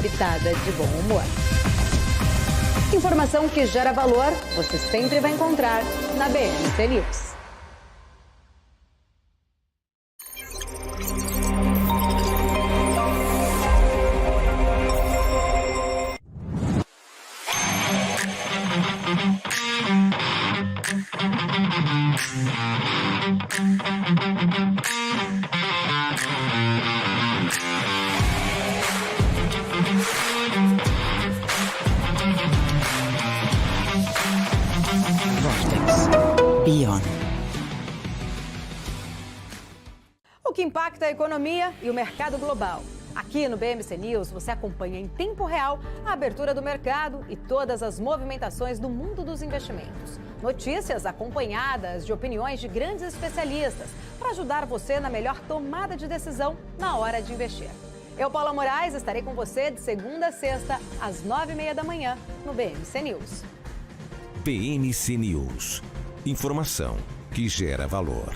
pitada de bom humor. Informação que gera valor, você sempre vai encontrar na BMC News. O que impacta a economia e o mercado global. Aqui no BMC News você acompanha em tempo real a abertura do mercado e todas as movimentações do mundo dos investimentos. Notícias acompanhadas de opiniões de grandes especialistas para ajudar você na melhor tomada de decisão na hora de investir. Eu, Paula Moraes, estarei com você de segunda a sexta, às 9h30 da manhã, no BMC News. BMC News. Informação que gera valor.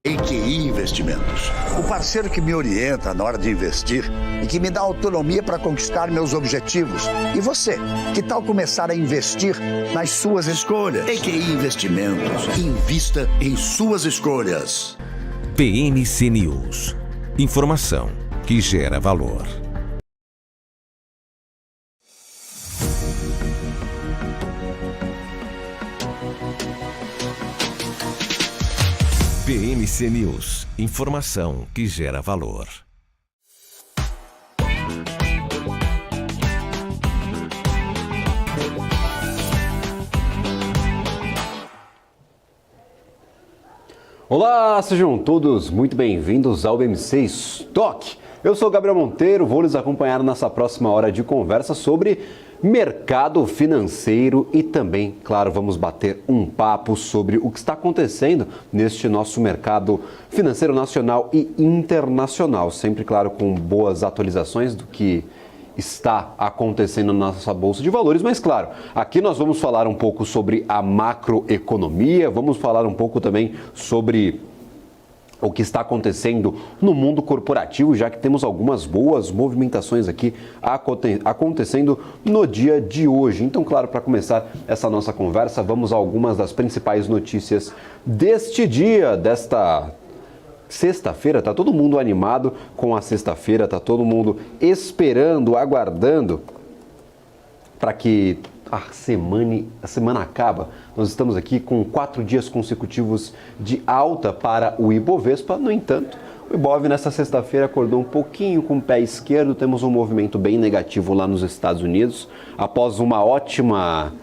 EQI Investimentos, o parceiro que me orienta na hora de investir e que me dá autonomia para conquistar meus objetivos. E você, que tal começar a investir nas suas escolhas? EQI Investimentos, invista em suas escolhas. BMC News. Informação que gera valor. BMC News, informação que gera valor. Olá, sejam todos muito bem-vindos ao BMC Stock. Eu sou Gabriel Monteiro, vou lhes acompanhar nessa próxima hora de conversa sobre mercado financeiro e também, claro, vamos bater um papo sobre o que está acontecendo neste nosso mercado financeiro nacional e internacional. Sempre, claro, com boas atualizações do que está acontecendo na nossa Bolsa de Valores, mas claro, aqui nós vamos falar um pouco sobre a macroeconomia, vamos falar um pouco também sobre o que está acontecendo no mundo corporativo, já que temos algumas boas movimentações aqui acontecendo no dia de hoje. Então, claro, para começar essa nossa conversa, vamos a algumas das principais notícias deste dia, desta sexta-feira. Está todo mundo animado com a sexta-feira, está todo mundo esperando, aguardando para que a semana acaba. Nós estamos aqui com 4 dias consecutivos de alta para o Ibovespa. No entanto, o Ibov nessa sexta-feira acordou um pouquinho com o pé esquerdo. Temos um movimento bem negativo lá nos Estados Unidos. Após uma ótima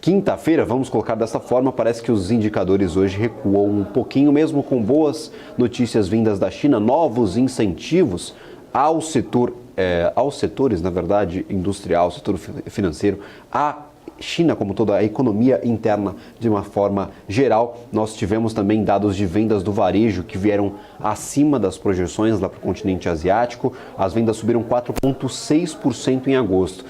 quinta-feira, vamos colocar dessa forma, parece que os indicadores hoje recuam um pouquinho, mesmo com boas notícias vindas da China, novos incentivos aos setores, na verdade, industrial, setor financeiro, a China como toda, a economia interna de uma forma geral. Nós tivemos também dados de vendas do varejo que vieram acima das projeções lá para o continente asiático. As vendas subiram 4,6% em agosto.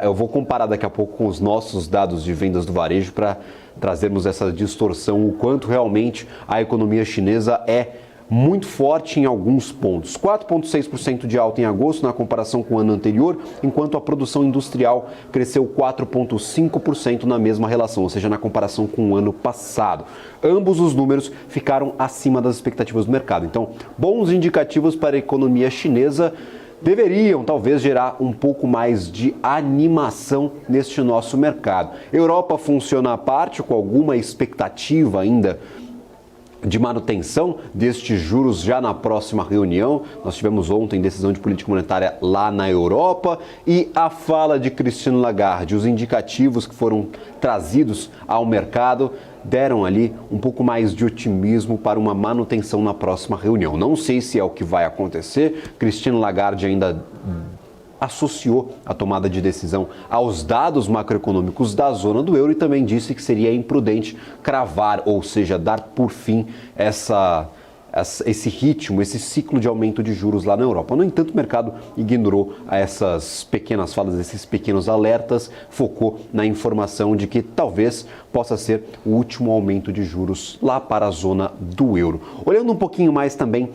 Eu vou comparar daqui a pouco com os nossos dados de vendas do varejo para trazermos essa distorção, o quanto realmente a economia chinesa é muito forte em alguns pontos. 4,6% de alta em agosto na comparação com o ano anterior, enquanto a produção industrial cresceu 4,5% na mesma relação, ou seja, na comparação com o ano passado. Ambos os números ficaram acima das expectativas do mercado. Então, bons indicativos para a economia chinesa deveriam talvez gerar um pouco mais de animação neste nosso mercado. Europa funciona à parte, com alguma expectativa ainda de manutenção destes juros já na próxima reunião. Nós tivemos ontem decisão de política monetária lá na Europa e a fala de Christine Lagarde, os indicativos que foram trazidos ao mercado deram ali um pouco mais de otimismo para uma manutenção na próxima reunião. Não sei se é o que vai acontecer. Christine Lagarde ainda associou a tomada de decisão aos dados macroeconômicos da zona do euro e também disse que seria imprudente cravar, ou seja, dar por fim esse ritmo, esse ciclo de aumento de juros lá na Europa. No entanto, o mercado ignorou essas pequenas falas, esses pequenos alertas, focou na informação de que talvez possa ser o último aumento de juros lá para a zona do euro. Olhando um pouquinho mais também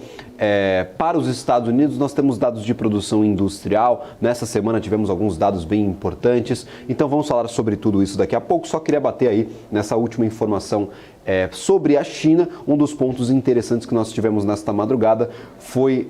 para os Estados Unidos, nós temos dados de produção industrial. Nessa semana tivemos alguns dados bem importantes, então vamos falar sobre tudo isso daqui a pouco. Só queria bater aí nessa última informação sobre a China. Um dos pontos interessantes que nós tivemos nesta madrugada foi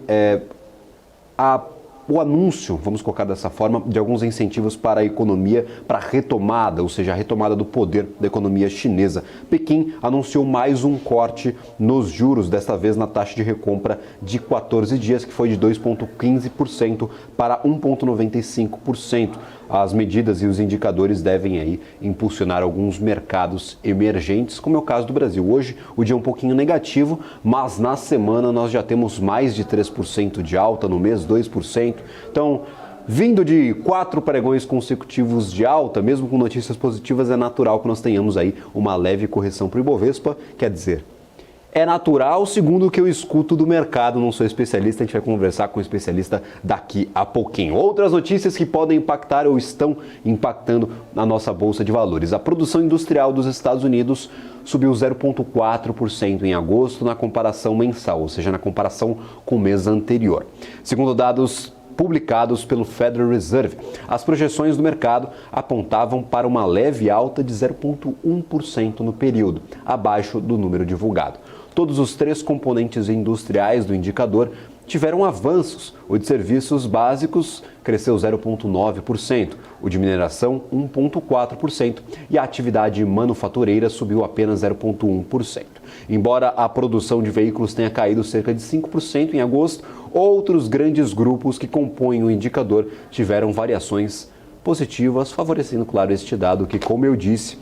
o anúncio, vamos colocar dessa forma, de alguns incentivos para a economia, para a retomada, ou seja, a retomada do poder da economia chinesa. Pequim anunciou mais um corte nos juros, desta vez na taxa de recompra de 14 dias, que foi de 2,15% para 1,95%. As medidas e os indicadores devem aí impulsionar alguns mercados emergentes, como é o caso do Brasil. Hoje o dia é um pouquinho negativo, mas na semana nós já temos mais de 3% de alta, no mês 2%. Então, vindo de 4 pregões consecutivos de alta, mesmo com notícias positivas, é natural que nós tenhamos aí uma leve correção para o Ibovespa. Quer dizer, é natural, segundo o que eu escuto do mercado, não sou especialista, a gente vai conversar com o especialista daqui a pouquinho. Outras notícias que podem impactar ou estão impactando na nossa Bolsa de Valores. A produção industrial dos Estados Unidos subiu 0,4% em agosto na comparação mensal, ou seja, na comparação com o mês anterior. Segundo dados publicados pelo Federal Reserve, as projeções do mercado apontavam para uma leve alta de 0,1% no período, abaixo do número divulgado. Todos os 3 componentes industriais do indicador tiveram avanços. O de serviços básicos cresceu 0,9%, o de mineração 1,4% e a atividade manufatureira subiu apenas 0,1%. Embora a produção de veículos tenha caído cerca de 5% em agosto, outros grandes grupos que compõem o indicador tiveram variações positivas, favorecendo, claro, este dado que, como eu disse,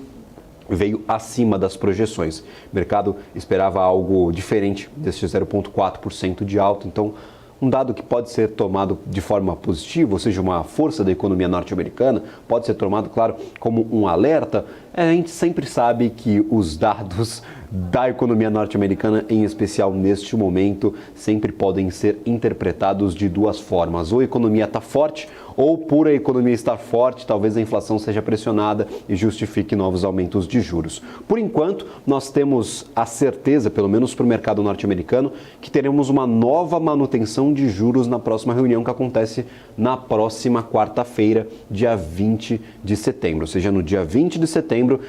veio acima das projeções. O mercado esperava algo diferente deste 0,4% de alta, então um dado que pode ser tomado de forma positiva, ou seja, uma força da economia norte-americana, pode ser tomado, claro, como um alerta. A gente sempre sabe que os dados da economia norte-americana, em especial neste momento, sempre podem ser interpretados de duas formas. Ou a economia está forte, ou por a economia estar forte, talvez a inflação seja pressionada e justifique novos aumentos de juros. Por enquanto, nós temos a certeza, pelo menos para o mercado norte-americano, que teremos uma nova manutenção de juros na próxima reunião que acontece na próxima quarta-feira, dia 20 de setembro. Ou seja, no dia 20 de setembro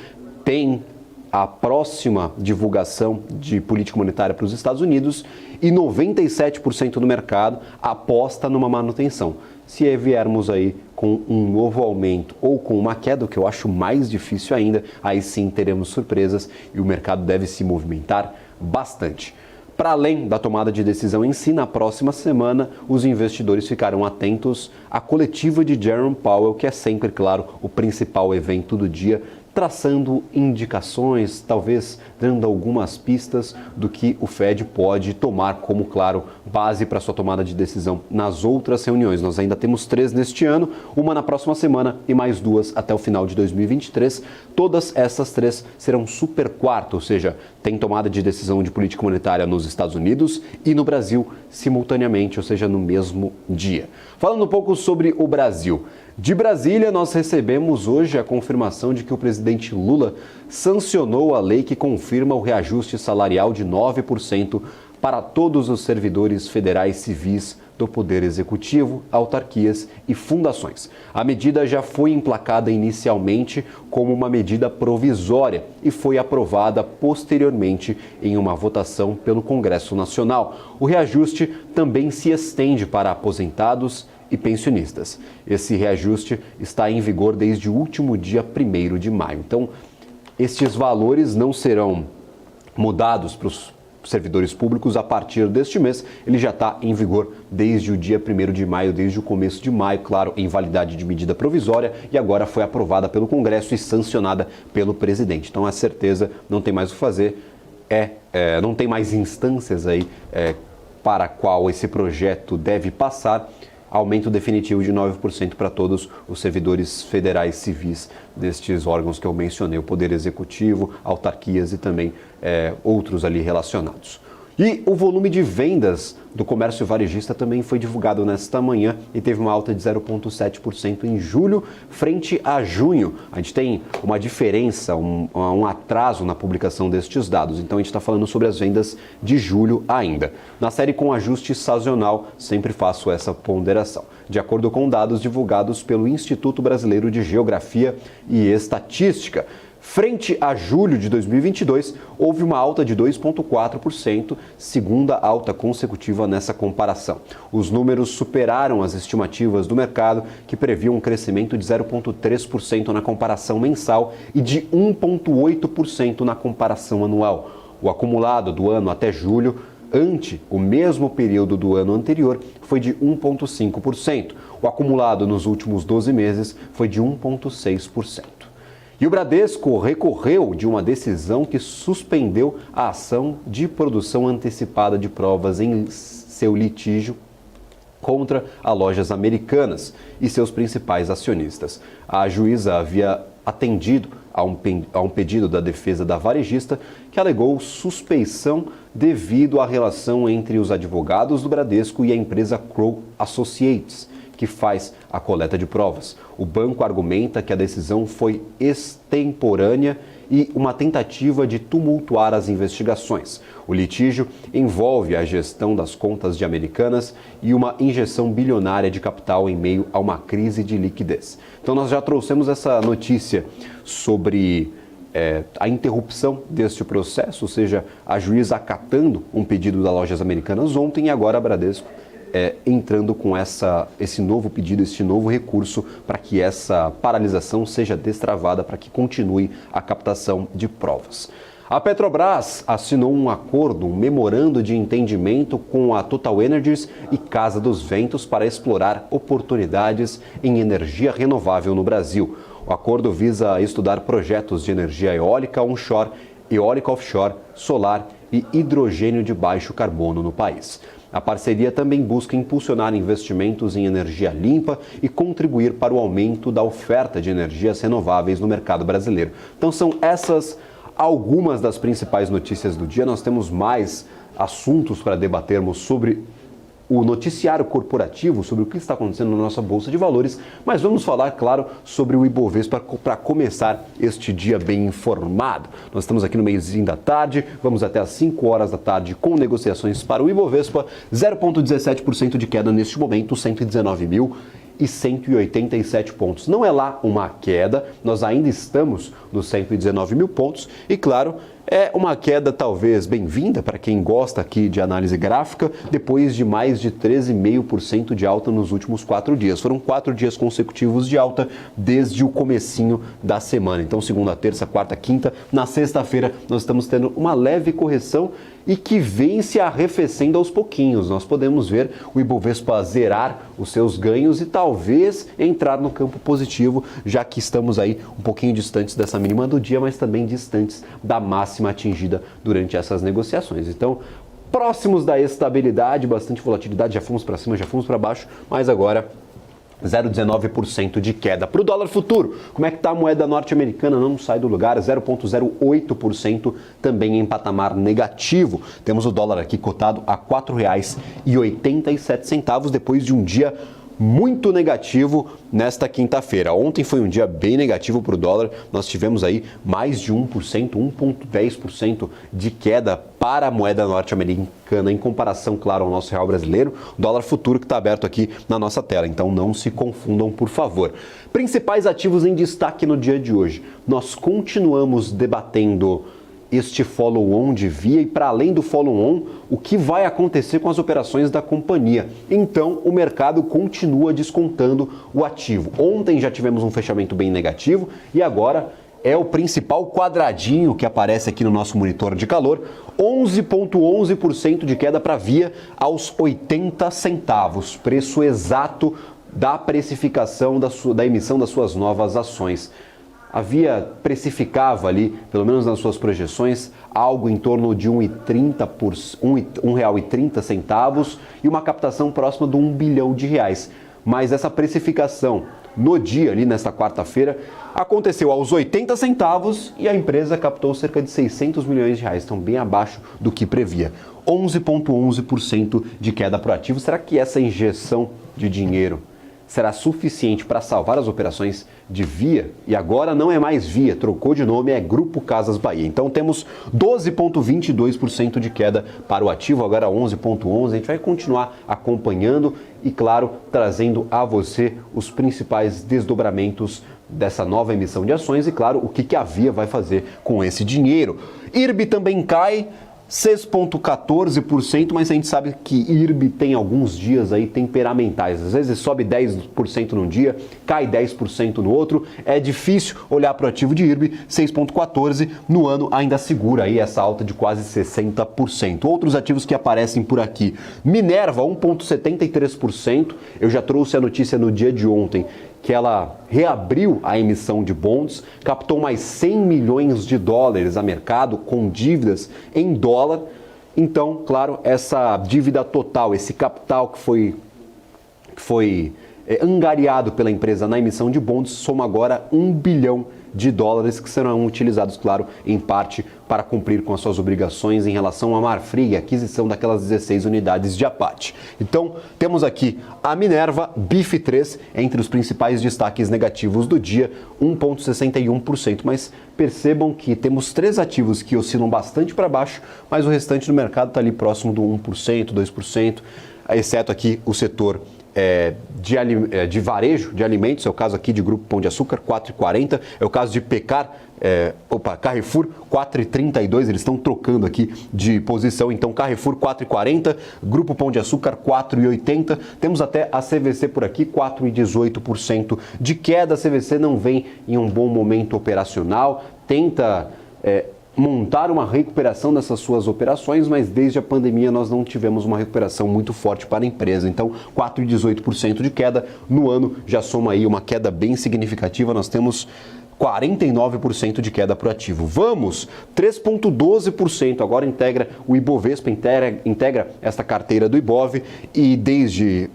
tem a próxima divulgação de política monetária para os Estados Unidos e 97% do mercado aposta numa manutenção. Se viermos aí com um novo aumento ou com uma queda, o que eu acho mais difícil ainda, aí sim teremos surpresas e o mercado deve se movimentar bastante. Para além da tomada de decisão em si, na próxima semana, os investidores ficarão atentos à coletiva de Jerome Powell, que é sempre, claro, o principal evento do dia, traçando indicações, talvez dando algumas pistas do que o Fed pode tomar como, claro, base para sua tomada de decisão nas outras reuniões. Nós ainda temos 3 neste ano, uma na próxima semana e mais 2 até o final de 2023. Todas essas 3 serão super quarto, ou seja, tem tomada de decisão de política monetária nos Estados Unidos e no Brasil simultaneamente, ou seja, no mesmo dia. Falando um pouco sobre o Brasil. De Brasília, nós recebemos hoje a confirmação de que o presidente Lula sancionou a lei que confirma o reajuste salarial de 9% para todos os servidores federais civis do Poder Executivo, autarquias e fundações. A medida já foi emplacada inicialmente como uma medida provisória e foi aprovada posteriormente em uma votação pelo Congresso Nacional. O reajuste também se estende para aposentados e pensionistas. Esse reajuste está em vigor desde o último dia 1º de maio. Então, estes valores não serão mudados para os servidores públicos a partir deste mês. Ele já está em vigor desde o dia 1º de maio, desde o começo de maio, claro, em validade de medida provisória, e agora foi aprovada pelo Congresso e sancionada pelo presidente. Então, a certeza, não tem mais o que fazer, não tem mais instâncias aí para a qual esse projeto deve passar. Aumento definitivo de 9% para todos os servidores federais civis destes órgãos que eu mencionei, o Poder Executivo, autarquias e também outros ali relacionados. E o volume de vendas do comércio varejista também foi divulgado nesta manhã e teve uma alta de 0,7% em julho frente a junho. A gente tem uma diferença, um atraso na publicação destes dados. Então a gente está falando sobre as vendas de julho ainda. Na série com ajuste sazonal, sempre faço essa ponderação. De acordo com dados divulgados pelo Instituto Brasileiro de Geografia e Estatística, frente a julho de 2022, houve uma alta de 2,4%, segunda alta consecutiva nessa comparação. Os números superaram as estimativas do mercado, que previam um crescimento de 0,3% na comparação mensal e de 1,8% na comparação anual. O acumulado do ano até julho, ante o mesmo período do ano anterior, foi de 1,5%. O acumulado nos últimos 12 meses foi de 1,6%. E o Bradesco recorreu de uma decisão que suspendeu a ação de produção antecipada de provas em seu litígio contra a Lojas Americanas e seus principais acionistas. A juíza havia atendido a um pedido da defesa da varejista, que alegou suspeição devido à relação entre os advogados do Bradesco e a empresa Crowe Associates, que faz a coleta de provas. O banco argumenta que a decisão foi extemporânea e uma tentativa de tumultuar as investigações. O litígio envolve a gestão das contas de Americanas e uma injeção bilionária de capital em meio a uma crise de liquidez. Então nós já trouxemos essa notícia sobre a interrupção deste processo, ou seja, a juíza acatando um pedido da Lojas Americanas ontem, e agora a Bradesco entrando com esse novo pedido, esse novo recurso para que essa paralisação seja destravada, para que continue a captação de provas. A Petrobras assinou um acordo, um memorando de entendimento com a TotalEnergies e Casa dos Ventos para explorar oportunidades em energia renovável no Brasil. O acordo visa estudar projetos de energia eólica onshore, eólica offshore, solar e hidrogênio de baixo carbono no país. A parceria também busca impulsionar investimentos em energia limpa e contribuir para o aumento da oferta de energias renováveis no mercado brasileiro. Então são essas algumas das principais notícias do dia. Nós temos mais assuntos para debatermos sobre o noticiário corporativo, sobre o que está acontecendo na nossa Bolsa de Valores, mas vamos falar, claro, sobre o Ibovespa para começar este dia bem informado. Nós estamos aqui no meiozinho da tarde, vamos até às 5 horas da tarde com negociações para o Ibovespa, 0,17% de queda neste momento, 119.187 pontos. Não é lá uma queda, nós ainda estamos nos 119 mil pontos e, claro, é uma queda talvez bem-vinda para quem gosta aqui de análise gráfica, depois de mais de 13,5% de alta nos últimos 4 dias. Foram 4 dias consecutivos de alta desde o comecinho da semana. Então, segunda, terça, quarta, quinta, na sexta-feira nós estamos tendo uma leve correção e que vem se arrefecendo aos pouquinhos. Nós podemos ver o Ibovespa zerar os seus ganhos e talvez entrar no campo positivo, já que estamos aí um pouquinho distantes dessa mínima do dia, mas também distantes da máxima atingida durante essas negociações. Então, próximos da estabilidade, bastante volatilidade, já fomos para cima, já fomos para baixo, mas agora 0,19% de queda. Para o dólar futuro, como é que está a moeda norte-americana? Não sai do lugar, 0,08% também em patamar negativo. Temos o dólar aqui cotado a R$ 4,87 depois de um dia muito negativo nesta quinta-feira. Ontem foi um dia bem negativo para o dólar, nós tivemos aí mais de 1%, 1,10% de queda para a moeda norte-americana em comparação, claro, ao nosso real brasileiro, dólar futuro que está aberto aqui na nossa tela, então não se confundam, por favor. Principais ativos em destaque no dia de hoje. Nós continuamos debatendo este follow-on de Via e, para além do follow-on, o que vai acontecer com as operações da companhia. Então, o mercado continua descontando o ativo. Ontem já tivemos um fechamento bem negativo e agora é o principal quadradinho que aparece aqui no nosso monitor de calor, 11,11% de queda para Via aos 80 centavos, preço exato da precificação da emissão das suas novas ações. A Via precificava ali, pelo menos nas suas projeções, algo em torno de R$ 1,30 e uma captação próxima de R$ 1 bilhão. Mas essa precificação no dia, ali nesta quarta-feira, aconteceu aos 80 centavos e a empresa captou cerca de 600 milhões de reais, então bem abaixo do que previa. 11,11% de queda para o ativo. Será que essa injeção de dinheiro será suficiente para salvar as operações de Via? E agora não é mais Via, trocou de nome, é Grupo Casas Bahia. Então temos 12,22% de queda para o ativo, agora 11,11%. A gente vai continuar acompanhando e, claro, trazendo a você os principais desdobramentos dessa nova emissão de ações e, claro, o que a Via vai fazer com esse dinheiro. IRB também cai 6,14%, mas a gente sabe que IRB tem alguns dias aí temperamentais. Às vezes sobe 10% num dia, cai 10% no outro. É difícil olhar para o ativo de IRB, 6,14%. No ano ainda segura aí essa alta de quase 60%. Outros ativos que aparecem por aqui. Minerva, 1,73%. Eu já trouxe a notícia no dia de ontem que ela reabriu a emissão de bonds, captou mais 100 milhões de dólares a mercado com dívidas em dólar. Então, claro, essa dívida total, esse capital que foi angariado pela empresa na emissão de bonds, soma agora 1 bilhão de dólares que serão utilizados, claro, em parte para cumprir com as suas obrigações em relação à Marfrig, aquisição daquelas 16 unidades de Apache. Então, temos aqui a Minerva, BIF3, entre os principais destaques negativos do dia, 1,61%. Mas percebam que temos 3 ativos que oscilam bastante para baixo, mas o restante do mercado está ali próximo do 1%, 2%, exceto aqui o setor de varejo de alimentos, é o caso aqui de Grupo Pão de Açúcar, 4,40, é o caso de Pecar, Carrefour, 4,32, eles estão trocando aqui de posição, então Carrefour 4,40, Grupo Pão de Açúcar 4,80, temos até a CVC por aqui, 4,18% de queda. A CVC não vem em um bom momento operacional, tenta montar uma recuperação dessas suas operações, mas desde a pandemia nós não tivemos uma recuperação muito forte para a empresa. Então, 4,18% de queda. No ano já soma aí uma queda bem significativa. Nós temos 49% de queda para o ativo. Vamos, 3,12%. Agora integra o Ibovespa, integra esta carteira do Ibov e desde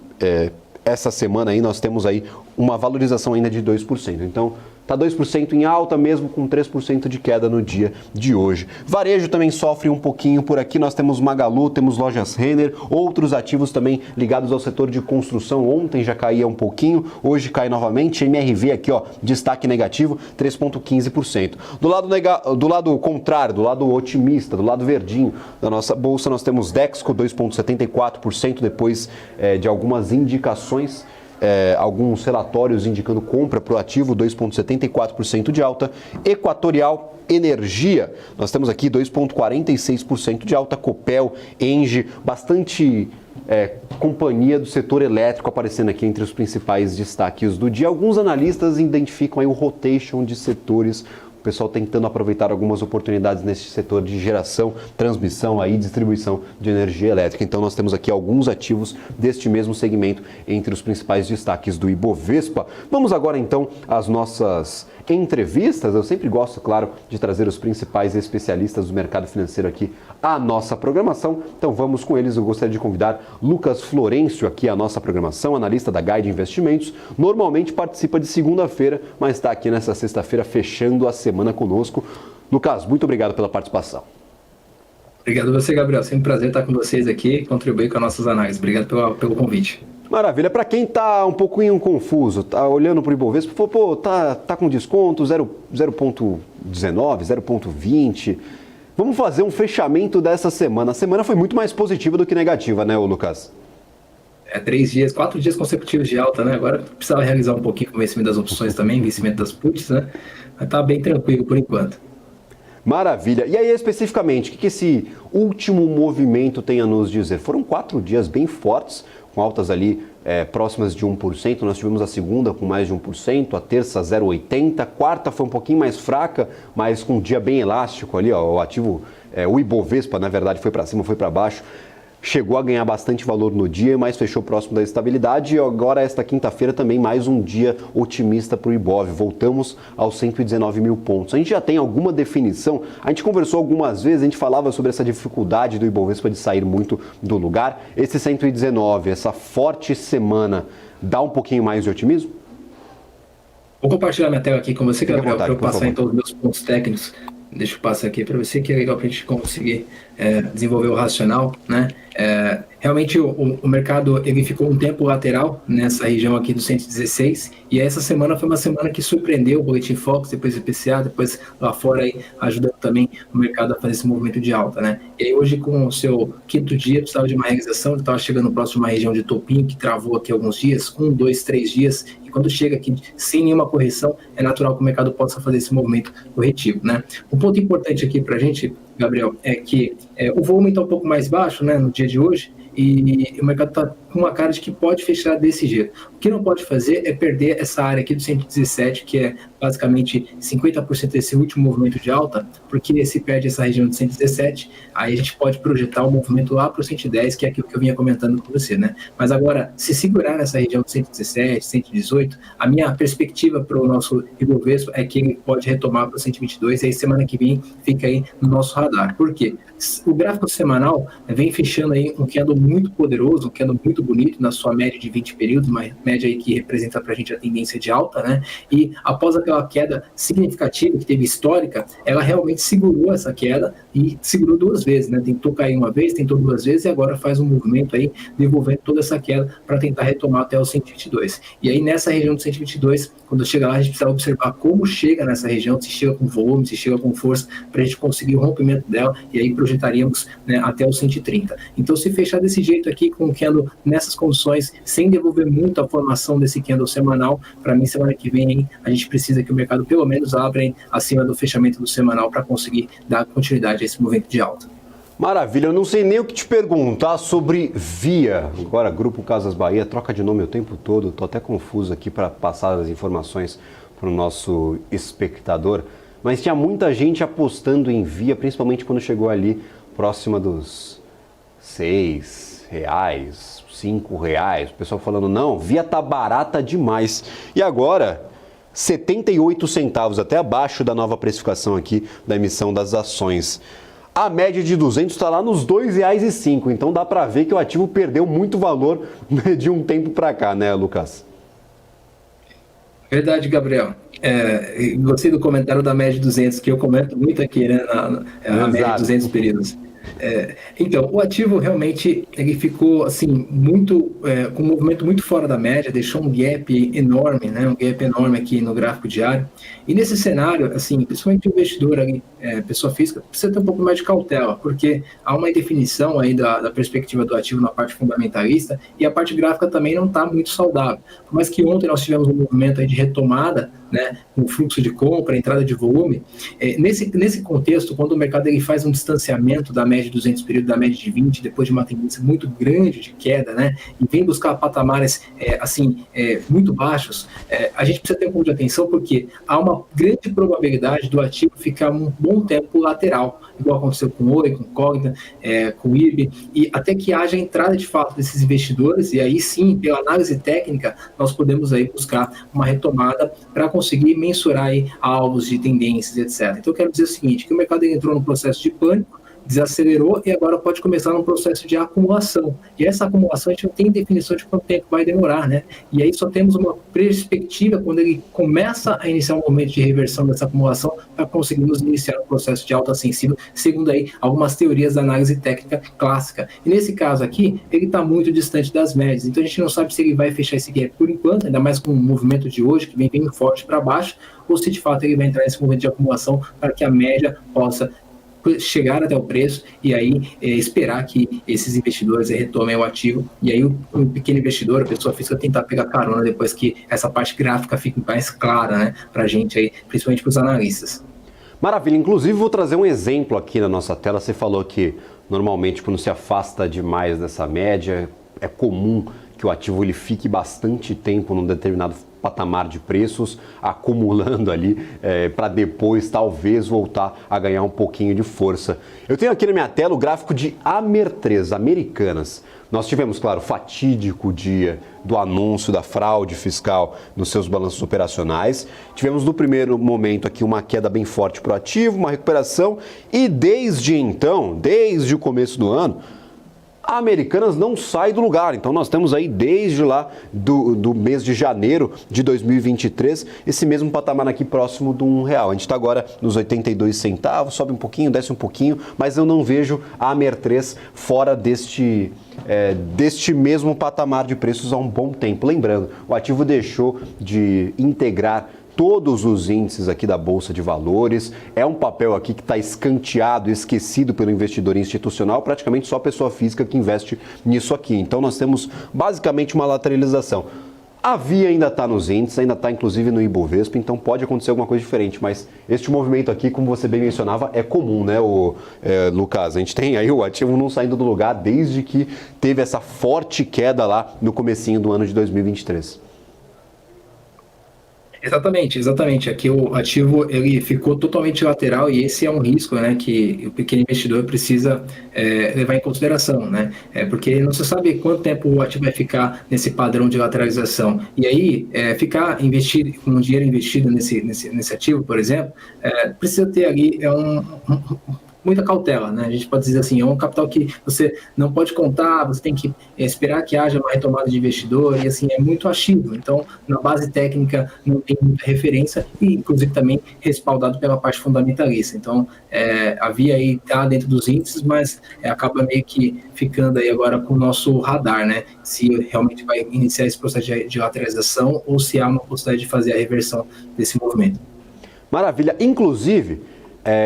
essa semana aí nós temos aí uma valorização ainda de 2%. Então, está 2% em alta, mesmo com 3% de queda no dia de hoje. Varejo também sofre um pouquinho por aqui. Nós temos Magalu, temos Lojas Renner, outros ativos também ligados ao setor de construção. Ontem já caía um pouquinho, hoje cai novamente. MRV aqui, ó, destaque negativo, 3,15%. Do lado contrário, do lado otimista, do lado verdinho da nossa bolsa, nós temos Dexco, 2,74%, depois de algumas indicações, alguns relatórios indicando compra para o ativo, 2,74% de alta. Equatorial Energia, nós temos aqui 2,46% de alta. Copel, Engie, bastante companhia do setor elétrico aparecendo aqui entre os principais destaques do dia. Alguns analistas identificam aí o rotation de setores, o pessoal tentando aproveitar algumas oportunidades nesse setor de geração, transmissão e distribuição de energia elétrica. Então nós temos aqui alguns ativos deste mesmo segmento entre os principais destaques do Ibovespa. Vamos agora então às nossas entrevistas. Eu sempre gosto, claro, de trazer os principais especialistas do mercado financeiro aqui à nossa programação. Então vamos com eles. Eu gostaria de convidar Lucas Florencio aqui à nossa programação, analista da Guide Investimentos. Normalmente participa de segunda-feira, mas está aqui nessa sexta-feira fechando a semana conosco. Lucas, muito obrigado pela participação. Obrigado a você, Gabriel. Sempre um prazer estar com vocês aqui e contribuir com as nossas análises. Obrigado pelo convite. Maravilha. Para quem está um pouquinho confuso, tá olhando para o Ibovespa, falou, tá com desconto, 0,19, 0,20. Vamos fazer um fechamento dessa semana. A semana foi muito mais positiva do que negativa, né, Lucas? 4 dias consecutivos de alta, né? Agora precisava realizar um pouquinho o vencimento das opções também, vencimento das puts, né? Mas tá bem tranquilo por enquanto. Maravilha. E aí, especificamente, o que esse último movimento tem a nos dizer? Foram 4 dias bem fortes, com altas ali próximas de 1%. Nós tivemos a segunda com mais de 1%, a terça 0,80%, a quarta foi um pouquinho mais fraca, mas com um dia bem elástico ali, ó, o ativo, o Ibovespa, na verdade, foi para cima, foi para baixo. Chegou a ganhar bastante valor no dia, mas fechou próximo da estabilidade. E agora, esta quinta-feira, também mais um dia otimista para o Ibov. Voltamos aos 119 mil pontos. A gente já tem alguma definição. A gente conversou algumas vezes, a gente falava sobre essa dificuldade do Ibovespa de sair muito do lugar. Esse 119, essa forte semana, dá um pouquinho mais de otimismo? Vou compartilhar minha tela aqui com você, Gabriel, para eu passar então os meus pontos técnicos. Deixa eu passar aqui para você, que é legal para a gente conseguir desenvolver o racional, né? Realmente o mercado ele ficou um tempo lateral nessa região aqui do 116, e essa semana foi uma semana que surpreendeu o Boletim Focus, depois o IPCA, depois lá fora aí, ajudando também o mercado a fazer esse movimento de alta, né? E aí hoje, com o seu quinto dia, precisava de uma realização, estava chegando próximo a uma região de topinho que travou aqui alguns dias, 1, 2, 3 dias, e quando chega aqui sem nenhuma correção, é natural que o mercado possa fazer esse movimento corretivo, né? Um ponto importante aqui para a gente, Gabriel, é que o volume está um pouco mais baixo, né, no dia de hoje, e o mercado está com uma cara de que pode fechar desse jeito. O que não pode fazer é perder essa área aqui do 117, que é basicamente 50% desse último movimento de alta, porque se perde essa região de 117, aí a gente pode projetar o movimento lá para o 110, que é aquilo que eu vinha comentando com você, né? Mas agora, se segurar nessa região de 117, 118, a minha perspectiva para o nosso Ibovespa é que ele pode retomar para o 122, e aí semana que vem fica aí no nosso radar. Por quê? O gráfico semanal vem fechando aí um candle muito poderoso, um candle muito bonito na sua média de 20 períodos, uma média aí que representa para a gente a tendência de alta, né? E após aquela queda significativa que teve histórica, ela realmente segurou essa queda e segurou 2 vezes, né? Tentou cair uma vez, tentou 2 vezes e agora faz um movimento aí devolvendo toda essa queda para tentar retomar até o 122. E aí nessa região do 122, quando chega lá, a gente precisa observar como chega nessa região, se chega com volume, se chega com força, para a gente conseguir o rompimento dela, e aí projetaríamos, né, até o 130. Então, se fechar desse jeito aqui, com o candle nessas condições, sem devolver muito a formação desse candle semanal, para mim, semana que vem, hein, a gente precisa que o mercado pelo menos abra acima do fechamento do semanal para conseguir dar continuidade a esse movimento de alta. Maravilha, eu não sei nem o que te perguntar sobre Via. Agora, Grupo Casas Bahia, troca de nome o tempo todo, estou até confuso aqui para passar as informações para o nosso espectador, mas tinha muita gente apostando em Via, principalmente quando chegou ali próxima dos R$6, R$5, o pessoal falando, não, Via tá barata demais. E agora, 78 centavos, até abaixo da nova precificação aqui da emissão das ações. A média de 200 está lá nos R$2,05, então dá para ver que o ativo perdeu muito valor de um tempo para cá, né, Lucas? Verdade, Gabriel. Gostei do comentário da média de 200, que eu comento muito aqui, né, a média de 200 períodos. Então, o ativo realmente ele ficou assim, muito, com um movimento muito fora da média, deixou um gap enorme, né, um gap enorme aqui no gráfico diário. E nesse cenário, assim, principalmente o investidor ali, pessoa física, precisa ter um pouco mais de cautela, porque há uma indefinição aí da perspectiva do ativo na parte fundamentalista, e a parte gráfica também não está muito saudável. Por mais que ontem nós tivemos um movimento aí de retomada, né, com fluxo de compra, entrada de volume, nesse contexto, quando o mercado ele faz um distanciamento da média de 200 períodos, da média de 20, depois de uma tendência muito grande de queda, né, e vem buscar patamares muito baixos, a gente precisa ter um pouco de atenção, porque há uma grande probabilidade do ativo ficar um bom tempo lateral, igual aconteceu com o Oi, com o Cogna, com o IRB, e até que haja entrada de fato desses investidores, e aí sim, pela análise técnica, nós podemos aí buscar uma retomada para conseguir mensurar aí alvos de tendências, etc. Então, eu quero dizer o seguinte, que o mercado entrou num processo de pânico, desacelerou e agora pode começar num processo de acumulação. E essa acumulação a gente não tem definição de quanto tempo vai demorar, né? E aí só temos uma perspectiva quando ele começa a iniciar um momento de reversão dessa acumulação para conseguirmos iniciar um processo de alta sensível, segundo aí algumas teorias da análise técnica clássica. E nesse caso aqui, ele está muito distante das médias. Então a gente não sabe se ele vai fechar esse gap por enquanto, ainda mais com o movimento de hoje, que vem bem forte para baixo, ou se de fato ele vai entrar nesse movimento de acumulação para que a média possa chegar até o preço e aí esperar que esses investidores retomem o ativo, e aí o pequeno investidor, a pessoa física, tentar pegar carona depois que essa parte gráfica fique mais clara, né, para a gente aí, principalmente para os analistas. Maravilha, inclusive vou trazer um exemplo aqui na nossa tela. Você falou que normalmente quando se afasta demais dessa média, é comum que o ativo ele fique bastante tempo num determinado patamar de preços, acumulando ali para depois talvez voltar a ganhar um pouquinho de força. Eu tenho aqui na minha tela o gráfico de Amer3, Americanas. Nós tivemos, claro, o fatídico dia do anúncio da fraude fiscal nos seus balanços operacionais. Tivemos no primeiro momento aqui uma queda bem forte para o ativo, uma recuperação, e desde então, desde o começo do ano, a Americanas não sai do lugar. Então nós temos aí desde lá do mês de janeiro de 2023 esse mesmo patamar aqui próximo do R$1. A gente está agora nos 82 centavos, sobe um pouquinho, desce um pouquinho, mas eu não vejo a Amer3 fora deste mesmo patamar de preços há um bom tempo. Lembrando, o ativo deixou de integrar todos os índices aqui da Bolsa de Valores, é um papel aqui que está escanteado, esquecido pelo investidor institucional, praticamente só a pessoa física que investe nisso aqui. Então nós temos basicamente uma lateralização. A Via ainda está nos índices, ainda está inclusive no Ibovespa, então pode acontecer alguma coisa diferente, mas este movimento aqui, como você bem mencionava, é comum, né, Lucas? A gente tem aí o ativo não saindo do lugar desde que teve essa forte queda lá no comecinho do ano de 2023. Exatamente. Aqui o ativo ele ficou totalmente lateral e esse é um risco, né, que o pequeno investidor precisa levar em consideração, né? Porque não se sabe quanto tempo o ativo vai ficar nesse padrão de lateralização. E aí, ficar investido, com o dinheiro investido nesse ativo, por exemplo, precisa ter ali muita cautela, né? A gente pode dizer assim, é um capital que você não pode contar, você tem que esperar que haja uma retomada de investidor e assim, é muito achismo. Então, na base técnica não tem muita referência e, inclusive, também respaldado pela parte fundamentalista. Então, a Via aí está dentro dos índices, mas acaba meio que ficando aí agora com o nosso radar, né? Se realmente vai iniciar esse processo de lateralização ou se há uma possibilidade de fazer a reversão desse movimento. Maravilha. Inclusive,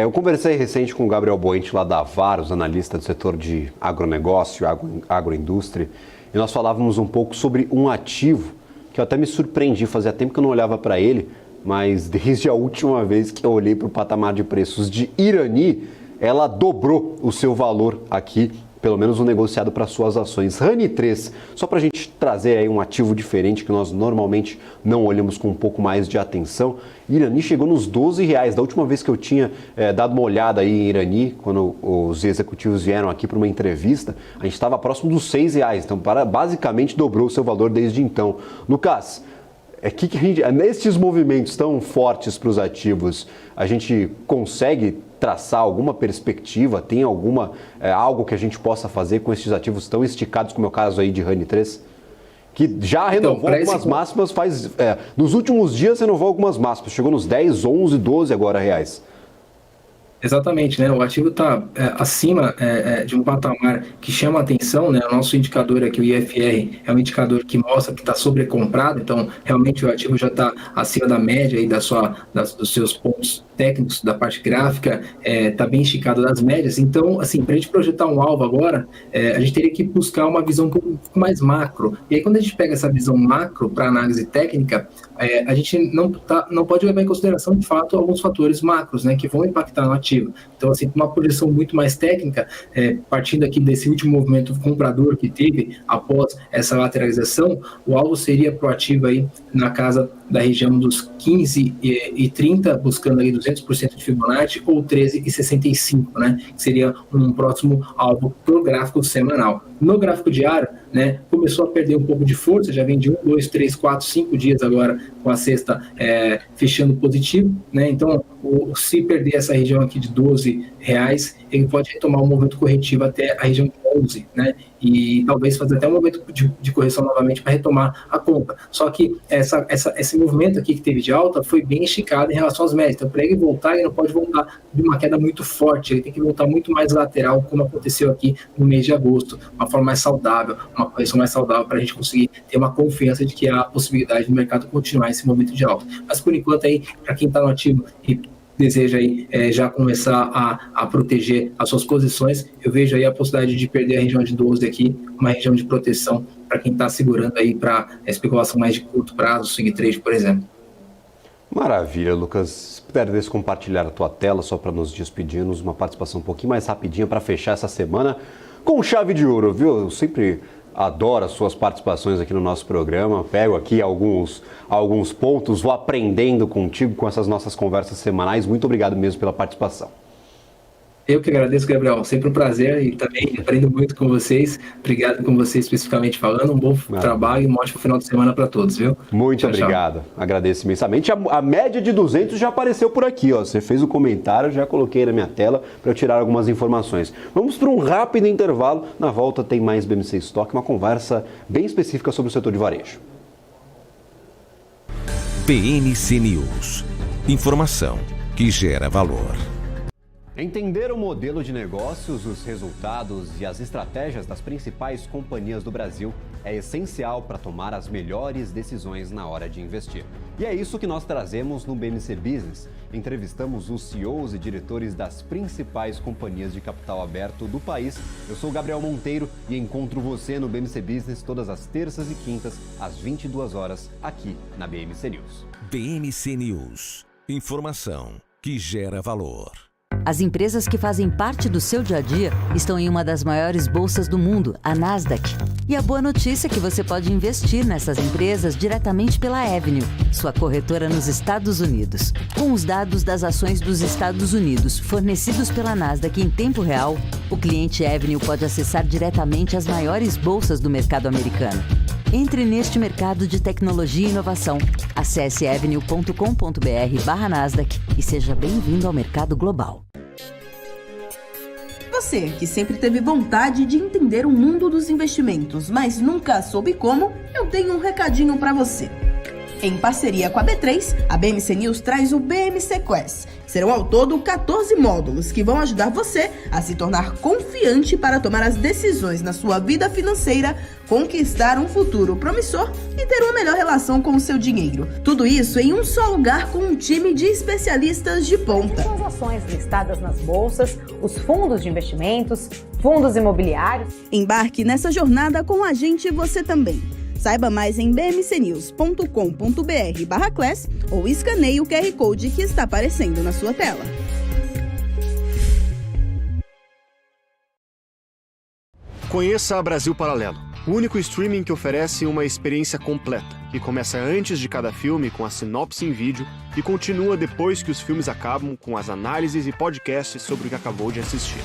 eu conversei recente com o Gabriel Boente, lá da Varos, analista do setor de agronegócio, agroindústria, e nós falávamos um pouco sobre um ativo que eu até me surpreendi, fazia tempo que eu não olhava para ele, mas desde a última vez que eu olhei para o patamar de preços de Irani, ela dobrou o seu valor aqui, pelo menos o negociado para suas ações. Rani3, só para a gente trazer aí um ativo diferente que nós normalmente não olhamos com um pouco mais de atenção. Irani chegou nos R$12. Da última vez que eu tinha dado uma olhada aí em Irani, quando os executivos vieram aqui para uma entrevista, a gente estava próximo dos R$6. Então, basicamente dobrou o seu valor desde então. Lucas, nestes movimentos tão fortes para os ativos, a gente consegue traçar alguma perspectiva? Tem algo que a gente possa fazer com esses ativos tão esticados, como é o caso aí de Rani3? Que já renovou algumas máximas, nos últimos dias renovou algumas máximas, chegou nos 10, 11, 12 agora reais. Exatamente, né? O ativo está acima de um patamar que chama a atenção, né? O nosso indicador aqui, o IFR, é um indicador que mostra que está sobrecomprado, então realmente o ativo já está acima da média aí dos seus pontos técnicos, da parte gráfica, está bem esticado das médias. Então, assim, para a gente projetar um alvo agora, a gente teria que buscar uma visão um pouco mais macro. E aí, quando a gente pega essa visão macro para análise técnica, a gente não pode levar em consideração, de fato, alguns fatores macros, né, que vão impactar no ativo. Então, assim, com uma projeção muito mais técnica, partindo aqui desse último movimento comprador que teve após essa lateralização, o alvo seria para o ativo aí na casa da região dos 15,30, buscando ali 200% de Fibonacci, ou 13,65, né, que seria um próximo alvo pro gráfico semanal. No gráfico diário, né, começou a perder um pouco de força, já vem de 1, 2, 3, 4, 5 dias agora com a sexta fechando positivo, né, então se perder essa região aqui de R$12, ele pode retomar um movimento corretivo até a região de 11, né, e talvez fazer até um movimento de correção novamente para retomar a compra. Só que esse movimento aqui que teve de alta foi bem esticado em relação às médias. Então, para ele voltar, ele não pode voltar de uma queda muito forte, ele tem que voltar muito mais lateral, como aconteceu aqui no mês de agosto, uma forma mais saudável, uma correção mais saudável para a gente conseguir ter uma confiança de que há a possibilidade do mercado continuar esse movimento de alta. Mas, por enquanto, aí, para quem está no ativo e deseja aí, já começar a proteger as suas posições, eu vejo aí a possibilidade de perder a região de 12 aqui, uma região de proteção para quem está segurando aí para especulação mais de curto prazo, swing trade, por exemplo. Maravilha, Lucas. Se puder compartilhar a tua tela só para nos despedirmos, uma participação um pouquinho mais rapidinha para fechar essa semana com chave de ouro, viu? Eu sempre adoro as suas participações aqui no nosso programa, pego aqui alguns pontos, vou aprendendo contigo com essas nossas conversas semanais. Muito obrigado mesmo pela participação. Eu que agradeço, Gabriel. Sempre um prazer e também aprendo muito com vocês. Obrigado com você especificamente falando. Um bom trabalho e um ótimo final de semana para todos, viu? Muito obrigado. Agradeço imensamente. A média de 200 já apareceu por aqui, ó. Você fez o comentário, já coloquei na minha tela para eu tirar algumas informações. Vamos para um rápido intervalo. Na volta tem mais BMC Stock, uma conversa bem específica sobre o setor de varejo. BMC News. Informação que gera valor. Entender o modelo de negócios, os resultados e as estratégias das principais companhias do Brasil é essencial para tomar as melhores decisões na hora de investir. E é isso que nós trazemos no BMC Business. Entrevistamos os CEOs e diretores das principais companhias de capital aberto do país. Eu sou Gabriel Monteiro e encontro você no BMC Business todas as terças e quintas, às 22 horas, aqui na BMC News. BMC News. Informação que gera valor. As empresas que fazem parte do seu dia a dia estão em uma das maiores bolsas do mundo, a Nasdaq. E a boa notícia é que você pode investir nessas empresas diretamente pela Avenue, sua corretora nos Estados Unidos. Com os dados das ações dos Estados Unidos fornecidos pela Nasdaq em tempo real, o cliente Avenue pode acessar diretamente as maiores bolsas do mercado americano. Entre neste mercado de tecnologia e inovação. Acesse avenue.com.br/Nasdaq e seja bem-vindo ao mercado global. Você que sempre teve vontade de entender o mundo dos investimentos, mas nunca soube como, eu tenho um recadinho para você. Em parceria com a B3, a BMC News traz o BMC Quest. Serão ao todo 14 módulos que vão ajudar você a se tornar confiante para tomar as decisões na sua vida financeira, conquistar um futuro promissor e ter uma melhor relação com o seu dinheiro. Tudo isso em um só lugar com um time de especialistas de ponta. As ações listadas nas bolsas, os fundos de investimentos, fundos imobiliários. Embarque nessa jornada com a gente você também. Saiba mais em bmcnews.com.br/class ou escaneie o QR Code que está aparecendo na sua tela. Conheça a Brasil Paralelo, o único streaming que oferece uma experiência completa, que começa antes de cada filme com a sinopse em vídeo e continua depois que os filmes acabam com as análises e podcasts sobre o que acabou de assistir.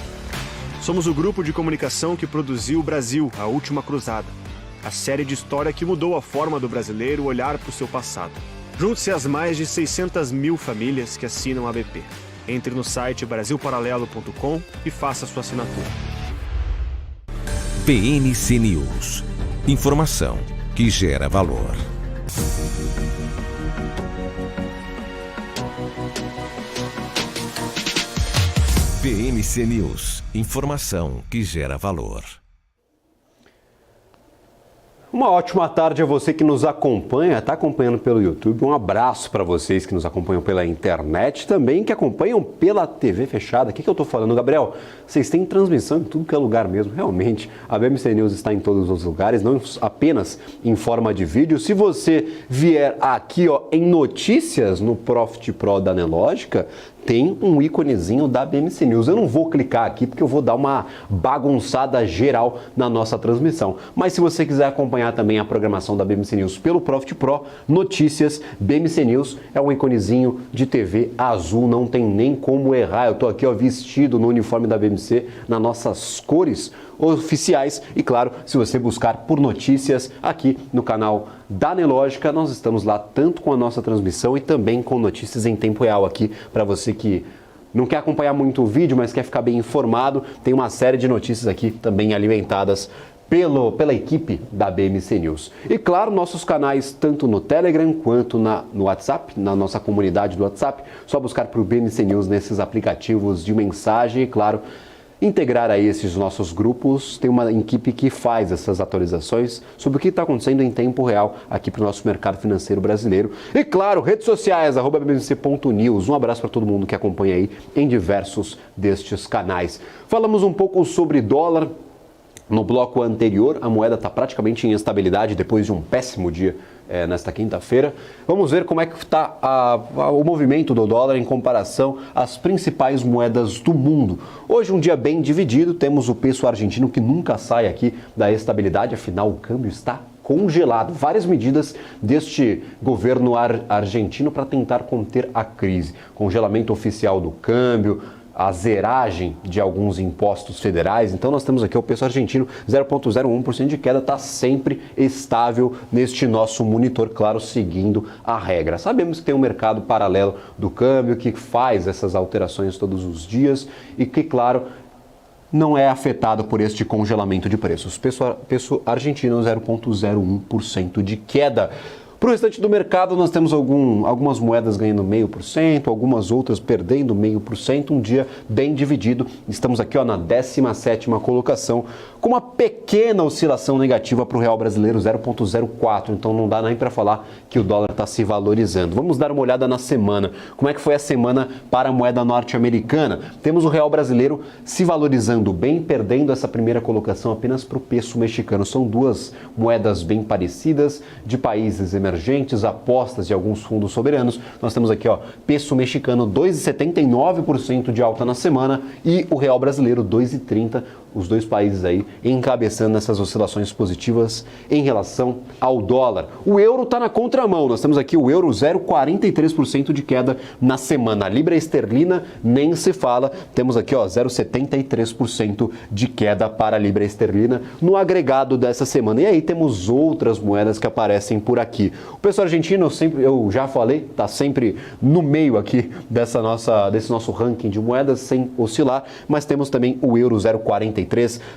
Somos o grupo de comunicação que produziu o Brasil, A Última Cruzada, a série de história que mudou a forma do brasileiro olhar para o seu passado. Junte-se às mais de 600 mil famílias que assinam a BP. Entre no site brasilparalelo.com e faça sua assinatura. BMC News. Informação que gera valor. BMC News. Informação que gera valor. Uma ótima tarde a você que nos acompanha, está acompanhando pelo YouTube. Um abraço para vocês que nos acompanham pela internet, também que acompanham pela TV fechada. O que eu estou falando, Gabriel? Vocês têm transmissão em tudo que é lugar mesmo, realmente. A BMC News está em todos os lugares, não apenas em forma de vídeo. Se você vier aqui em notícias no Profit Pro da Nelogica, tem um íconezinho da BMC News. Eu não vou clicar aqui porque eu vou dar uma bagunçada geral na nossa transmissão. Mas se você quiser acompanhar também a programação da BMC News pelo Profit Pro, notícias, BMC News é um íconezinho de TV azul, não tem nem como errar. Eu estou aqui vestido no uniforme da BMC, nas nossas cores oficiais. E claro, se você buscar por notícias aqui no canal da Nelogica, nós estamos lá tanto com a nossa transmissão e também com notícias em tempo real aqui para você que não quer acompanhar muito o vídeo, mas quer ficar bem informado. Tem uma série de notícias aqui também alimentadas pela equipe da BMC News. E claro, nossos canais tanto no Telegram quanto no WhatsApp, na nossa comunidade do WhatsApp, só buscar por BMC News nesses aplicativos de mensagem e claro, integrar aí esses nossos grupos. Tem uma equipe que faz essas atualizações sobre o que está acontecendo em tempo real aqui para o nosso mercado financeiro brasileiro. E claro, redes sociais, @bmc.news. Um abraço para todo mundo que acompanha aí em diversos destes canais. Falamos um pouco sobre dólar. No bloco anterior, a moeda está praticamente em estabilidade depois de um péssimo dia nesta quinta-feira. Vamos ver como é que está o movimento do dólar em comparação às principais moedas do mundo. Hoje um dia bem dividido, temos o peso argentino que nunca sai aqui da estabilidade, afinal o câmbio está congelado. Várias medidas deste governo argentino para tentar conter a crise. Congelamento oficial do câmbio, a zeragem de alguns impostos federais. Então nós temos aqui o peso argentino 0,01% de queda, está sempre estável neste nosso monitor, claro, seguindo a regra. Sabemos que tem um mercado paralelo do câmbio que faz essas alterações todos os dias e que, claro, não é afetado por este congelamento de preços. Peso argentino 0,01% de queda. Para o restante do mercado, nós temos algumas moedas ganhando 0,5%, algumas outras perdendo 0,5%, um dia bem dividido. Estamos aqui na 17ª colocação, com uma pequena oscilação negativa para o real brasileiro, 0,04%, então não dá nem para falar que o dólar está se valorizando. Vamos dar uma olhada na semana. Como é que foi a semana para a moeda norte-americana? Temos o real brasileiro se valorizando bem, perdendo essa primeira colocação apenas para o peso mexicano. São duas moedas bem parecidas, de países emergentes, apostas de alguns fundos soberanos. Nós temos aqui, peso mexicano 2,79% de alta na semana e o real brasileiro 2,30%. Os dois países aí encabeçando essas oscilações positivas em relação ao dólar. O euro está na contramão. Nós temos aqui o euro 0,43% de queda na semana. A libra esterlina nem se fala. Temos aqui 0,73% de queda para a libra esterlina no agregado dessa semana. E aí temos outras moedas que aparecem por aqui. O peso argentino, eu já falei, está sempre no meio aqui desse nosso ranking de moedas, sem oscilar. Mas temos também o euro 0,43%.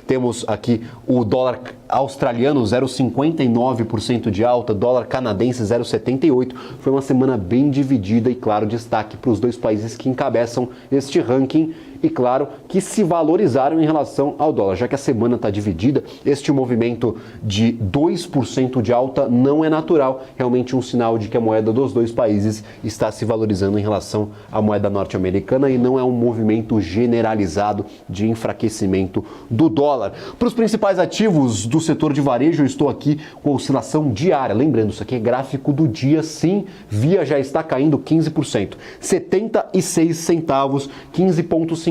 Temos aqui o dólar australiano 0,59% de alta, dólar canadense 0,78%. Foi uma semana bem dividida e, claro, destaque para os dois países que encabeçam este ranking e, claro, que se valorizaram em relação ao dólar. Já que a semana está dividida, este movimento de 2% de alta não é natural, realmente um sinal de que a moeda dos dois países está se valorizando em relação à moeda norte-americana e não é um movimento generalizado de enfraquecimento do dólar. Para os principais ativos do setor de varejo, eu estou aqui com oscilação diária. Lembrando, isso aqui é gráfico do dia, sim, Via já está caindo 15%, 76 centavos, 15,56%.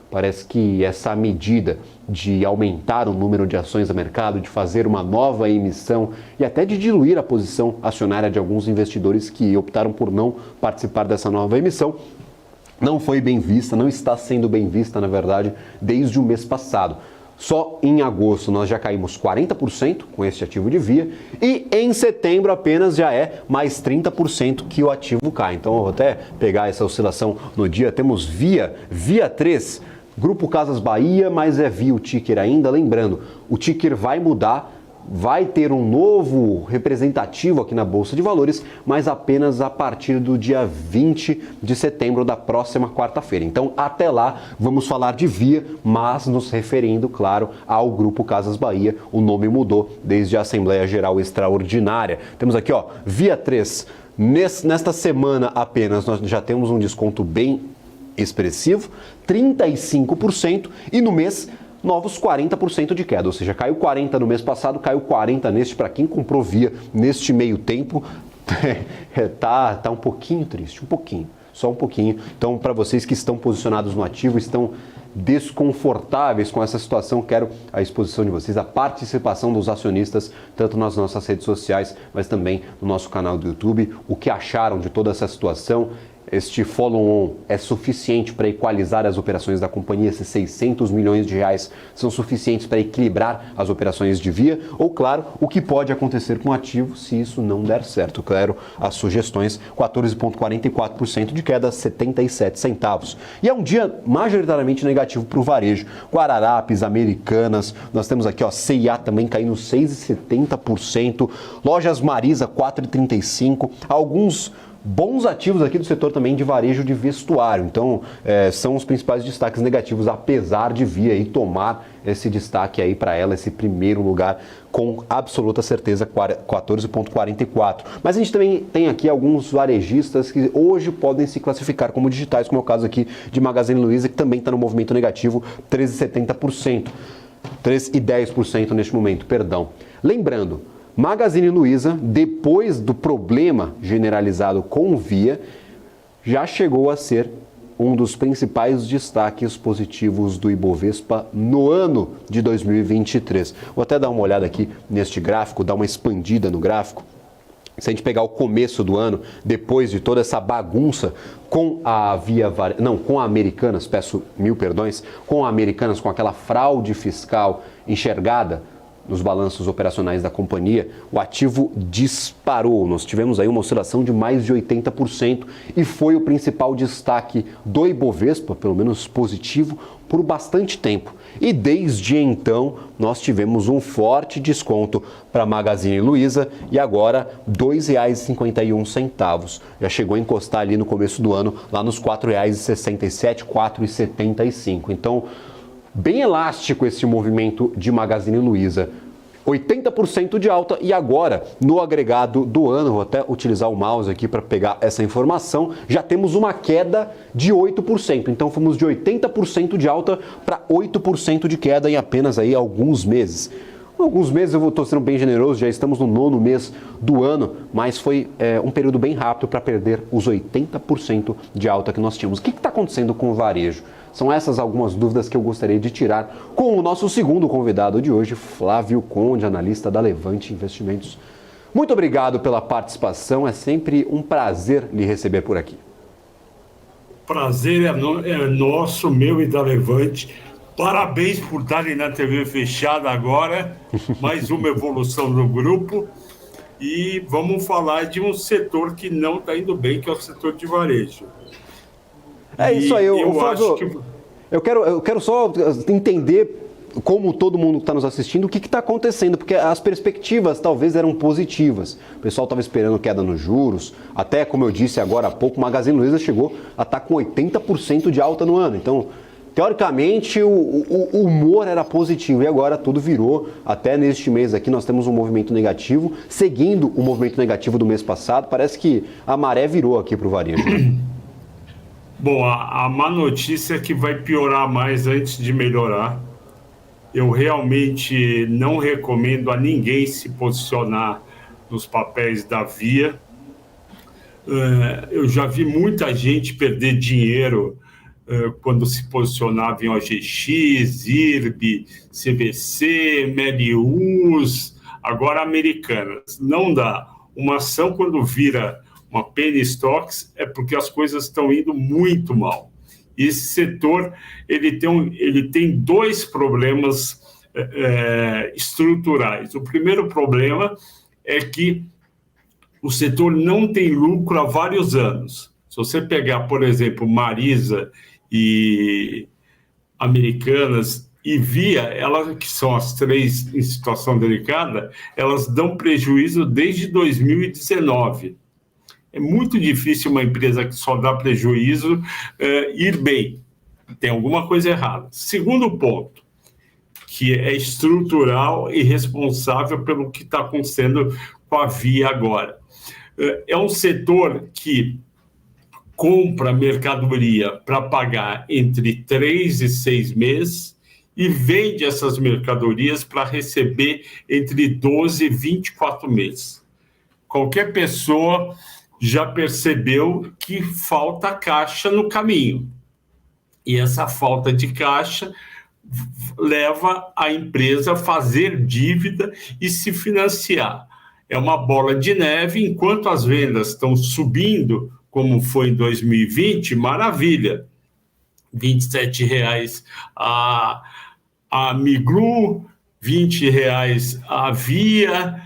Parece que essa medida de aumentar o número de ações do mercado, de fazer uma nova emissão e até de diluir a posição acionária de alguns investidores que optaram por não participar dessa nova emissão, não foi bem vista, não está sendo bem vista, na verdade, desde o mês passado. Só em agosto nós já caímos 40% com este ativo de Via e em setembro apenas já é mais 30% que o ativo cai. Então eu vou até pegar essa oscilação no dia. Temos Via 3, Grupo Casas Bahia, mas é Via o ticker ainda. Lembrando, o ticker vai mudar, vai ter um novo representativo aqui na Bolsa de Valores, mas apenas a partir do dia 20 de setembro da próxima quarta-feira. Então, até lá, vamos falar de Via, mas nos referindo, claro, ao Grupo Casas Bahia. O nome mudou desde a Assembleia Geral Extraordinária. Temos aqui, Via 3. Nesta semana apenas, nós já temos um desconto bem expressivo, 35%, e no mês novos 40% de queda, ou seja, caiu 40% no mês passado, caiu 40% neste. Para quem comprou Via neste meio tempo, tá um pouquinho triste, só um pouquinho. Então, para vocês que estão posicionados no ativo, estão desconfortáveis com essa situação, quero a exposição de vocês, a participação dos acionistas, tanto nas nossas redes sociais, mas também no nosso canal do YouTube, o que acharam de toda essa situação. Este follow-on é suficiente para equalizar as operações da companhia? Esses 600 milhões de reais são suficientes para equilibrar as operações de Via? Ou, claro, o que pode acontecer com o ativo se isso não der certo? Claro, as sugestões, 14,44% de queda, 77 centavos. E é um dia majoritariamente negativo para o varejo. Guararapes, Americanas, nós temos aqui C&A também caindo 6,70%, Lojas Marisa 4,35%, alguns bons ativos aqui do setor também de varejo de vestuário. Então, são os principais destaques negativos, apesar de Via aí tomar esse destaque aí para ela, esse primeiro lugar, com absoluta certeza, 14,44%. Mas a gente também tem aqui alguns varejistas que hoje podem se classificar como digitais, como é o caso aqui de Magazine Luiza, que também está no movimento negativo, 13,70%. 3,10% neste momento, perdão. Lembrando, Magazine Luiza, depois do problema generalizado com Via, já chegou a ser um dos principais destaques positivos do Ibovespa no ano de 2023. Vou até dar uma olhada aqui neste gráfico, dar uma expandida no gráfico. Se a gente pegar o começo do ano, depois de toda essa bagunça com a com a Americanas, peço mil perdões, com a Americanas, com aquela fraude fiscal enxergada nos balanços operacionais da companhia, o ativo disparou. Nós tivemos aí uma oscilação de mais de 80% e foi o principal destaque do Ibovespa, pelo menos positivo, por bastante tempo. E desde então, nós tivemos um forte desconto para a Magazine Luiza e agora R$ 2,51. Já chegou a encostar ali no começo do ano, lá nos R$ 4,67, R$ 4,75. Então, bem elástico esse movimento de Magazine Luiza. 80% de alta e agora, no agregado do ano, vou até utilizar o mouse aqui para pegar essa informação, já temos uma queda de 8%. Então fomos de 80% de alta para 8% de queda em apenas aí alguns meses. Alguns meses eu estou sendo bem generoso, já estamos no 9º mês do ano, mas foi um período bem rápido para perder os 80% de alta que nós tínhamos. O que está acontecendo com o varejo? São essas algumas dúvidas que eu gostaria de tirar com o nosso segundo convidado de hoje, Flávio Conde, analista da Levante Investimentos. Muito obrigado pela participação, é sempre um prazer lhe receber por aqui. Prazer é nosso, meu e da Levante. Parabéns por estarem na TV fechada agora, mais uma evolução do grupo. E vamos falar de um setor que não está indo bem, que é o setor de varejo. É isso aí, Flávio, eu quero só entender, como todo mundo que está nos assistindo, o que está acontecendo, porque as perspectivas talvez eram positivas. O pessoal estava esperando queda nos juros, até como eu disse agora há pouco, o Magazine Luiza chegou a estar com 80% de alta no ano. Então, teoricamente, o humor era positivo e agora tudo virou. Até neste mês aqui nós temos um movimento negativo, seguindo o movimento negativo do mês passado. Parece que a maré virou aqui para o varejo. Bom, a má notícia é que vai piorar mais antes de melhorar. Eu realmente não recomendo a ninguém se posicionar nos papéis da Via. Eu já vi muita gente perder dinheiro quando se posicionava em OGX, IRB, CVC, Melius, agora Americanas. Não dá. Uma ação, quando vira uma penny stocks, é porque as coisas estão indo muito mal. E esse setor ele tem dois problemas estruturais. O primeiro problema é que o setor não tem lucro há vários anos. Se você pegar, por exemplo, Marisa e Americanas e Via, elas, que são as três em situação delicada, elas dão prejuízo desde 2019. É muito difícil uma empresa que só dá prejuízo ir bem. Tem alguma coisa errada. Segundo ponto, que é estrutural e responsável pelo que está acontecendo com a Via agora. É um setor que compra mercadoria para pagar entre 3 e 6 meses e vende essas mercadorias para receber entre 12 e 24 meses. Qualquer pessoa já percebeu que falta caixa no caminho. E essa falta de caixa leva a empresa a fazer dívida e se financiar. É uma bola de neve, enquanto as vendas estão subindo, como foi em 2020, maravilha. R$ 27,00 a Miglu, R$ 20,00 a Via,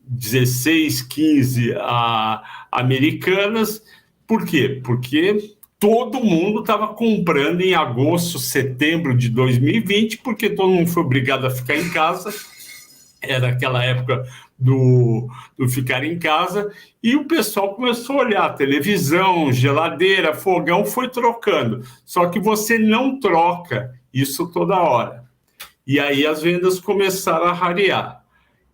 16, 15 a Americanas. Por quê? Porque todo mundo estava comprando em agosto, setembro de 2020, porque todo mundo foi obrigado a ficar em casa. Era aquela época do ficar em casa, e o pessoal começou a olhar televisão, geladeira, fogão, foi trocando. Só que você não troca isso toda hora. E aí as vendas começaram a rarear.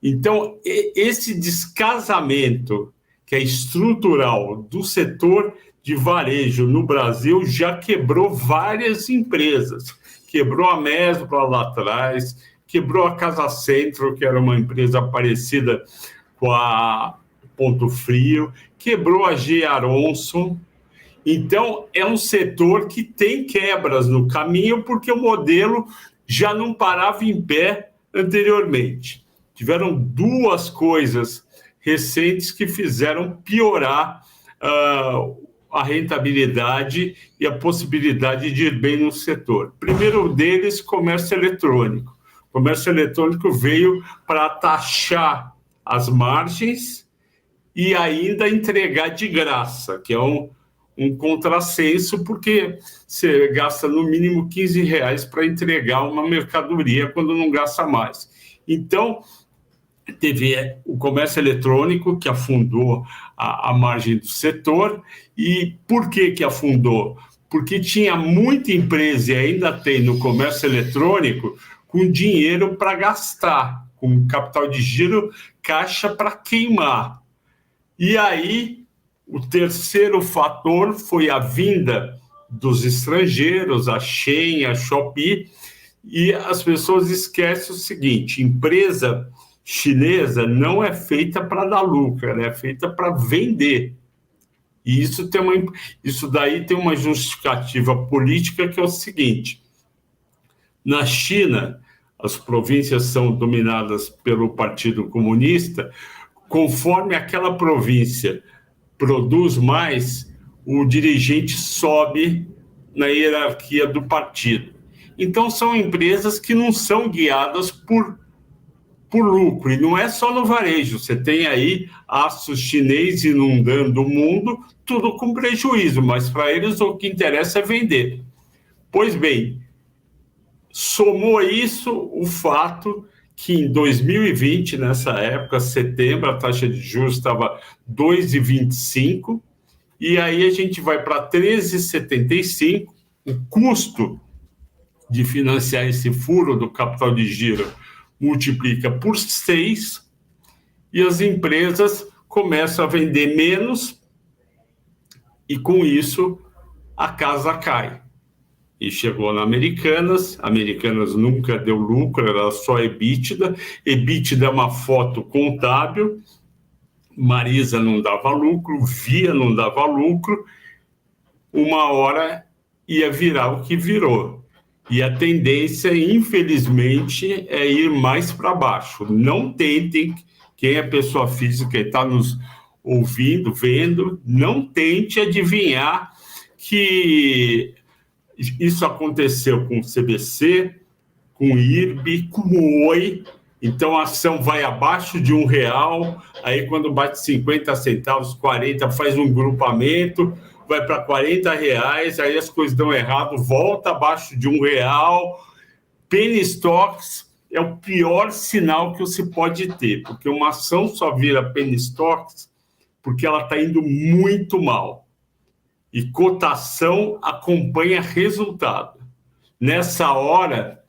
Então, esse descasamento que é estrutural do setor de varejo no Brasil já quebrou várias empresas. Quebrou a Mesbla lá atrás, quebrou a Casa Centro, que era uma empresa parecida com a Ponto Frio, quebrou a G. Aronson. Então, é um setor que tem quebras no caminho, porque o modelo já não parava em pé anteriormente. Tiveram duas coisas recentes que fizeram piorar a rentabilidade e a possibilidade de ir bem no setor. Primeiro deles, comércio eletrônico. O comércio eletrônico veio para taxar as margens e ainda entregar de graça, que é um contrassenso, porque você gasta no mínimo R$15 para entregar uma mercadoria quando não gasta mais. Então, teve o comércio eletrônico que afundou a margem do setor. E por que afundou? Porque tinha muita empresa, e ainda tem no comércio eletrônico, com dinheiro para gastar, com capital de giro, caixa para queimar. E aí, o terceiro fator foi a vinda dos estrangeiros, a Shein, a Shopee, e as pessoas esquecem o seguinte: empresa chinesa não é feita para dar lucro, ela é feita para vender. E isso daí tem uma justificativa política, que é o seguinte: na China, as províncias são dominadas pelo Partido Comunista. Conforme aquela província produz mais, o dirigente sobe na hierarquia do partido. Então, são empresas que não são guiadas por lucro, e não é só no varejo. Você tem aí aços chinês inundando o mundo, tudo com prejuízo, mas para eles o que interessa é vender. Pois bem, somou isso o fato que em 2020, nessa época, setembro, a taxa de juros estava 2,25, e aí a gente vai para 13,75, o custo de financiar esse furo do capital de giro multiplica por 6, e as empresas começam a vender menos, e com isso a casa cai. E chegou na Americanas nunca deu lucro, era só EBITDA. EBITDA é uma foto contábil, Marisa não dava lucro, Via não dava lucro, uma hora ia virar o que virou. E a tendência, infelizmente, é ir mais para baixo. Não tentem, quem é pessoa física e está nos ouvindo, vendo, não tente adivinhar que isso aconteceu com o CBC, com o IRB, com o Oi. Então a ação vai abaixo de R$1, aí quando bate 50 centavos, 40, faz um grupamento, vai para R$40, aí as coisas dão errado, volta abaixo de R$1. Penny Stocks é o pior sinal que você pode ter, porque uma ação só vira Penny Stocks porque ela está indo muito mal. E cotação acompanha resultado. Nessa hora,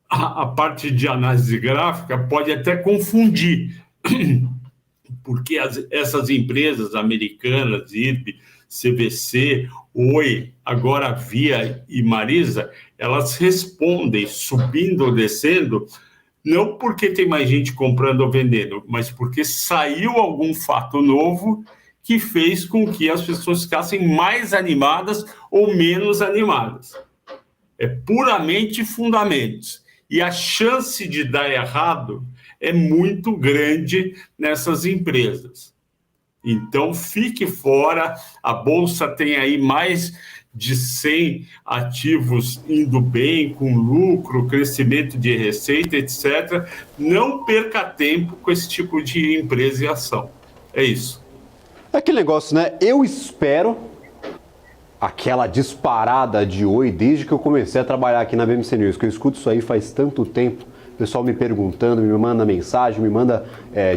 a parte de análise gráfica pode até confundir, porque essas empresas americanas, IRB, CVC, Oi, agora Via e Marisa, elas respondem subindo ou descendo, não porque tem mais gente comprando ou vendendo, mas porque saiu algum fato novo que fez com que as pessoas ficassem mais animadas ou menos animadas. É puramente fundamentos. E a chance de dar errado é muito grande nessas empresas. Então, fique fora. A Bolsa tem aí mais de 100 ativos indo bem, com lucro, crescimento de receita, etc. Não perca tempo com esse tipo de empresa e ação. É isso. É aquele negócio, né? Eu espero aquela disparada de Oi desde que eu comecei a trabalhar aqui na BMC News, que eu escuto isso aí faz tanto tempo. O pessoal me perguntando, me manda mensagem, me manda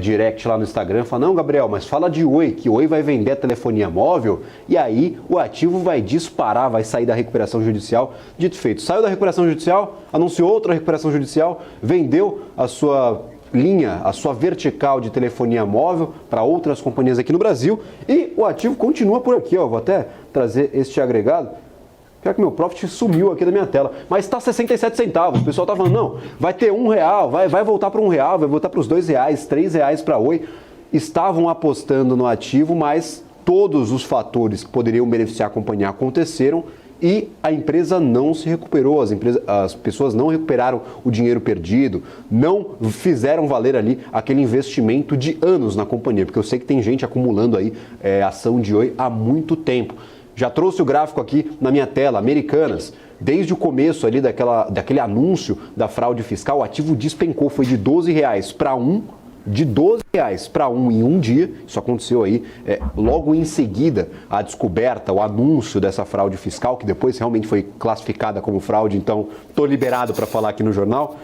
direct lá no Instagram, fala: não, Gabriel, mas fala de Oi, que Oi vai vender a telefonia móvel e aí o ativo vai disparar, vai sair da recuperação judicial. Dito e feito, saiu da recuperação judicial, anunciou outra recuperação judicial, vendeu a sua linha, a sua vertical de telefonia móvel para outras companhias aqui no Brasil e o ativo continua por aqui, ó. Vou até trazer este agregado. Pior que meu profit sumiu aqui da minha tela, mas está 67 centavos. O pessoal está falando: não, vai ter R$1, vai voltar para R$1, vai voltar para os R$2, R$3 para Oi. Estavam apostando no ativo, mas todos os fatores que poderiam beneficiar a companhia aconteceram e a empresa não se recuperou, as pessoas não recuperaram o dinheiro perdido, não fizeram valer ali aquele investimento de anos na companhia, porque eu sei que tem gente acumulando aí ação de Oi há muito tempo. Já trouxe o gráfico aqui na minha tela, Americanas. Desde o começo ali daquele anúncio da fraude fiscal, o ativo despencou, foi de R$12 para R$1 em um dia. Isso aconteceu aí logo em seguida a descoberta, o anúncio dessa fraude fiscal, que depois realmente foi classificada como fraude, então estou liberado para falar aqui no jornal.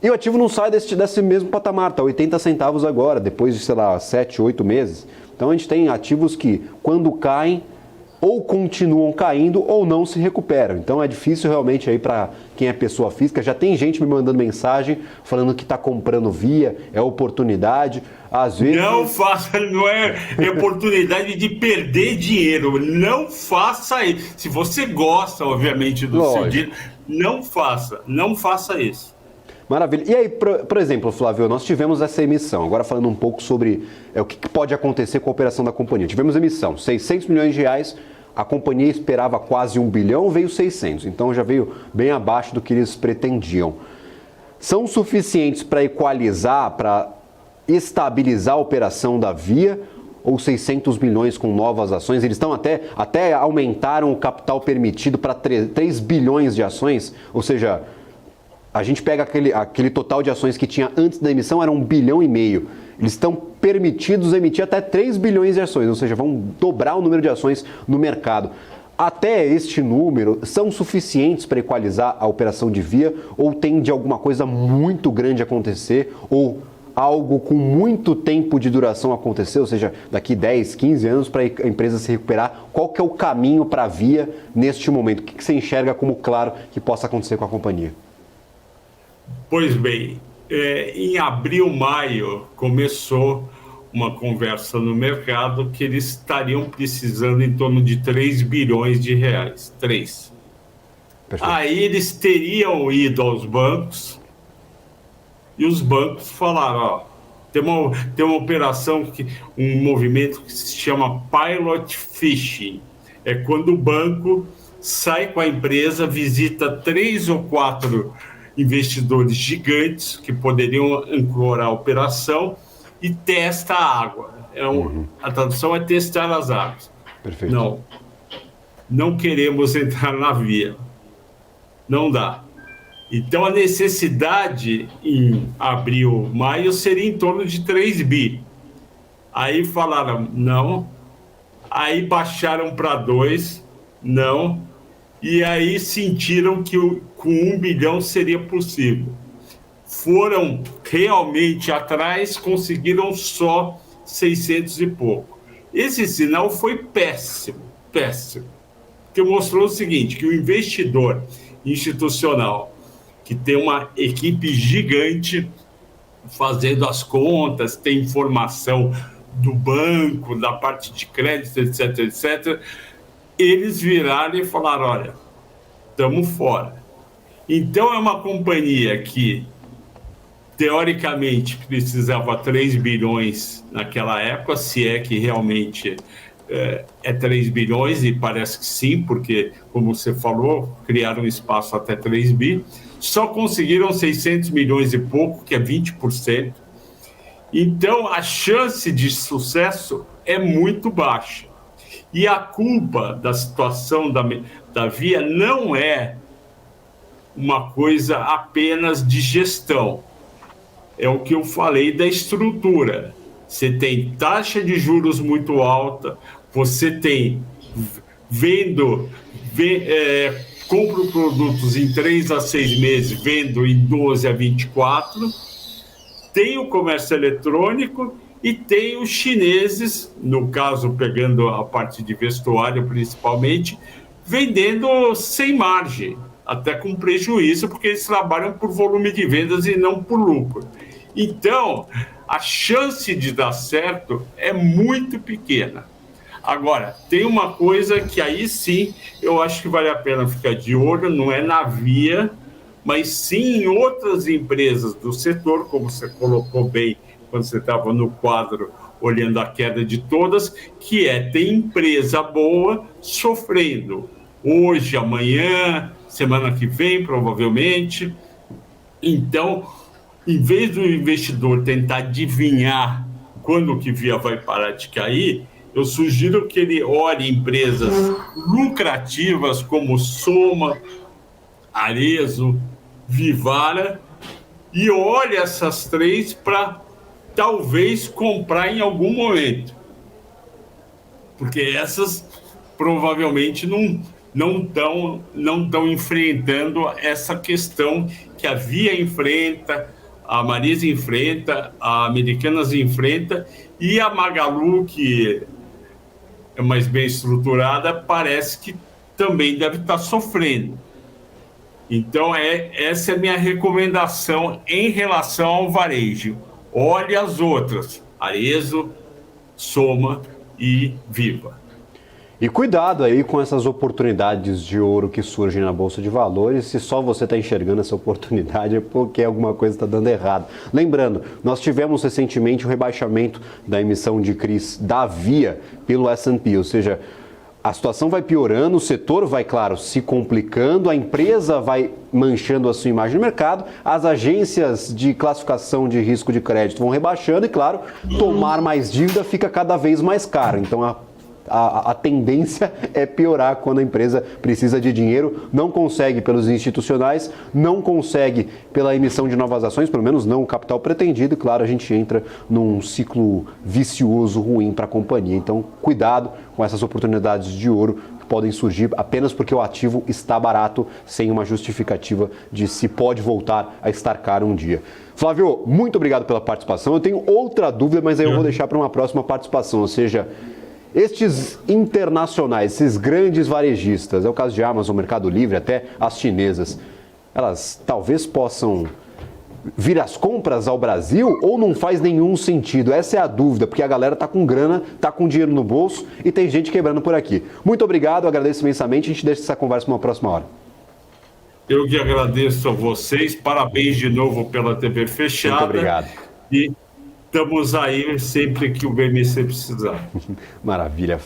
E o ativo não sai desse mesmo patamar, está 80 centavos agora, depois de, 7, 8 meses. Então a gente tem ativos que, quando caem, ou continuam caindo ou não se recuperam. Então é difícil realmente aí para quem é pessoa física. Já tem gente me mandando mensagem falando que está comprando Via, é oportunidade. Às vezes... Não faça, não é oportunidade de perder dinheiro. Não faça isso. Se você gosta, obviamente, do seu dinheiro, não faça isso. Maravilha. E aí, por exemplo, Flávio, nós tivemos essa emissão. Agora falando um pouco sobre o que pode acontecer com a operação da companhia. Tivemos emissão, R$600 milhões, a companhia esperava quase 1 bilhão, veio 600. Então já veio bem abaixo do que eles pretendiam. São suficientes para equalizar, para estabilizar a operação da Via? Ou 600 milhões com novas ações? Eles estão até aumentaram o capital permitido para 3 bilhões de ações, ou seja... A gente pega aquele total de ações que tinha antes da emissão, era 1,5 bilhão. Eles estão permitidos a emitir até 3 bilhões de ações, ou seja, vão dobrar o número de ações no mercado. Até este número são suficientes para equalizar a operação de Via ou tem de alguma coisa muito grande acontecer ou algo com muito tempo de duração acontecer, ou seja, daqui 10, 15 anos para a empresa se recuperar? Qual que é o caminho para a Via neste momento? O que você enxerga como claro que possa acontecer com a companhia? Pois bem, em abril, maio, começou uma conversa no mercado que eles estariam precisando em torno de 3 bilhões de reais. 3. Perfeito. Aí eles teriam ido aos bancos e os bancos falaram, tem uma operação, um movimento que se chama Pilot Fishing. É quando o banco sai com a empresa, visita 3 ou 4 investidores gigantes que poderiam ancorar a operação e testa a água. A tradução é testar as águas. Perfeito. Não queremos entrar na Via. Não dá. Então a necessidade em abril, maio seria em torno de 3 bi. Aí falaram não, aí baixaram para 2, não. E aí sentiram que com 1 bilhão seria possível. Foram realmente atrás, conseguiram só 600 e pouco. Esse sinal foi péssimo, porque mostrou o seguinte, que o investidor institucional, que tem uma equipe gigante fazendo as contas, tem informação do banco, da parte de crédito, etc., etc., eles viraram e falaram, olha, estamos fora. Então é uma companhia que, teoricamente, precisava 3 bilhões naquela época, se é que realmente é 3 bilhões, e parece que sim, porque, como você falou, criaram espaço até 3 bi, só conseguiram 600 milhões e pouco, que é 20%. Então a chance de sucesso é muito baixa. E a culpa da situação da Via não é uma coisa apenas de gestão. É o que eu falei da estrutura. Você tem taxa de juros muito alta, você tem compro produtos em 3 a 6 meses, vendo em 12 a 24, tem o comércio eletrônico e tem os chineses, no caso, pegando a parte de vestuário principalmente, vendendo sem margem, até com prejuízo, porque eles trabalham por volume de vendas e não por lucro. Então, a chance de dar certo é muito pequena. Agora, tem uma coisa que aí sim, eu acho que vale a pena ficar de olho, não é na Via, mas sim em outras empresas do setor, como você colocou bem, quando você estava no quadro olhando a queda de todas, que tem empresa boa sofrendo. hoje, amanhã, semana que vem, provavelmente. Então, em vez do investidor tentar adivinhar quando que Via vai parar de cair, eu sugiro que ele olhe empresas lucrativas como Soma, Arezzo, Vivara, e olhe essas 3 para talvez comprar em algum momento. Porque essas provavelmente não estão enfrentando essa questão que a Via enfrenta, a Marisa enfrenta, a Americanas enfrenta, e a Magalu, que é mais bem estruturada, parece que também deve estar sofrendo. Então, essa é a minha recomendação em relação ao varejo. Olhe as outras, Arezzo, Soma e Viva. E cuidado aí com essas oportunidades de ouro que surgem na Bolsa de Valores. Se só você está enxergando essa oportunidade é porque alguma coisa está dando errado. Lembrando, nós tivemos recentemente o rebaixamento da emissão de CRIs da Via pelo S&P, ou seja, a situação vai piorando, o setor vai, claro, se complicando, a empresa vai manchando a sua imagem no mercado, as agências de classificação de risco de crédito vão rebaixando e, claro, tomar mais dívida fica cada vez mais caro. Então, a tendência é piorar quando a empresa precisa de dinheiro, não consegue pelos institucionais, não consegue pela emissão de novas ações, pelo menos não o capital pretendido, e claro, a gente entra num ciclo vicioso ruim para a companhia. Então, cuidado com essas oportunidades de ouro que podem surgir apenas porque o ativo está barato, sem uma justificativa de se pode voltar a estar caro um dia. Flávio, muito obrigado pela participação. Eu tenho outra dúvida, mas aí eu vou deixar para uma próxima participação, ou seja, estes internacionais, esses grandes varejistas, é o caso de Amazon, Mercado Livre, até as chinesas, elas talvez possam vir as compras ao Brasil ou não faz nenhum sentido? Essa é a dúvida, porque a galera tá com grana, tá com dinheiro no bolso e tem gente quebrando por aqui. Muito obrigado, agradeço imensamente, a gente deixa essa conversa para uma próxima hora. Eu que agradeço a vocês, parabéns de novo pela TV fechada. Muito obrigado. E estamos aí sempre que o BMC precisar. Maravilha.